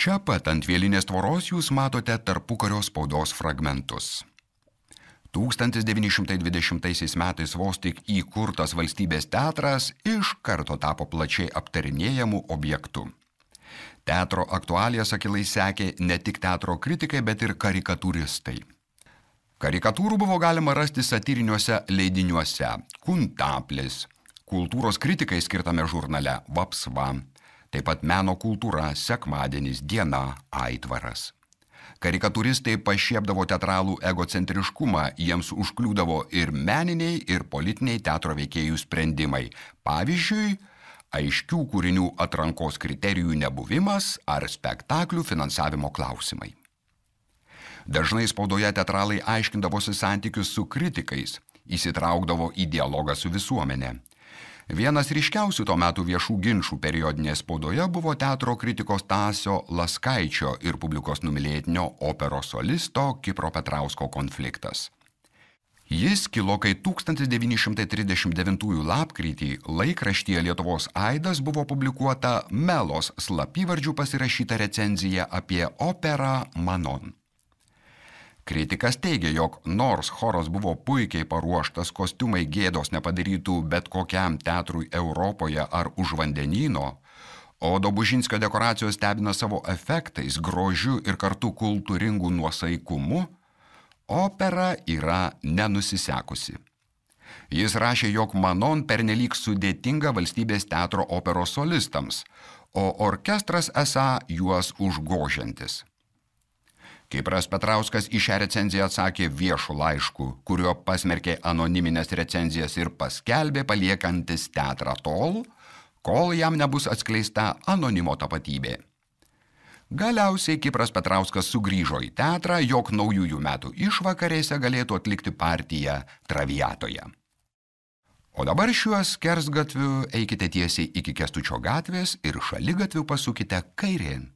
Čia pat ant vielinės tvoros jūs matote tarpukario spaudos fragmentus. 1920 metais vos tik įkurtas Valstybės teatras iš karto tapo plačiai aptarinėjamų objektų. Teatro aktualijas akylai sekė ne tik teatro kritikai, bet ir karikatūristai. Karikatūrų buvo galima rasti satyriniuose leidiniuose Kuntaplis, kultūros kritikai skirtame žurnale Vapsva, taip pat Meno kultūra, Sekmadienis, Diena, Aitvaras. Karikatūristai pašiepdavo teatralų egocentriškumą, jiems užkliūdavo ir meniniai, ir politiniai teatro veikėjų sprendimai. Pavyzdžiui, aiškių kūrinių atrankos kriterijų nebuvimas ar spektaklių finansavimo klausimai. Dažnai spaudoje teatralai aiškindavosi santykius su kritikais, įsitraukdavo į dialogą su visuomenė. Vienas ryškiausių to metų viešų ginčų periodinėje spaudoje buvo teatro kritikos Stasio Laskaičio ir publikos numylėtinio operos solisto Kipro Petrausko konfliktas. Jis kilo, kai 1939 lapkritį laikraštyje Lietuvos aidas buvo publikuota Melos slapyvardžių pasirašyta recenzija apie operą Manon. Kritikas teigia, jog nors choras buvo puikiai paruoštas, kostiumai gėdos nepadarytų bet kokiam teatrui Europoje ar už vandenyno, o Dobužinskio dekoracijos stebina savo efektais, grožiu ir kartu kultūringų nuosaikumu, opera yra nenusisekusi. Jis rašė, jog Manon pernelyg sudėtinga Valstybės teatro operos solistams, o orkestras esą juos užgožiantis. Kipras Petrauskas į šią recenziją atsakė viešu laišku, kuriuo pasmerkė anoniminės recenzijas ir paskelbė paliekantis teatrą tol, kol jam nebus atskleista anonimo tapatybė. Galiausiai Kipras Petrauskas sugrįžo į teatrą, jog naujųjų metų išvakarėse galėtų atlikti partiją Traviatoje. O dabar šiuo skersgatviu eikite tiesiai iki Kęstučio gatvės ir šaligatviu pasukite kairėn.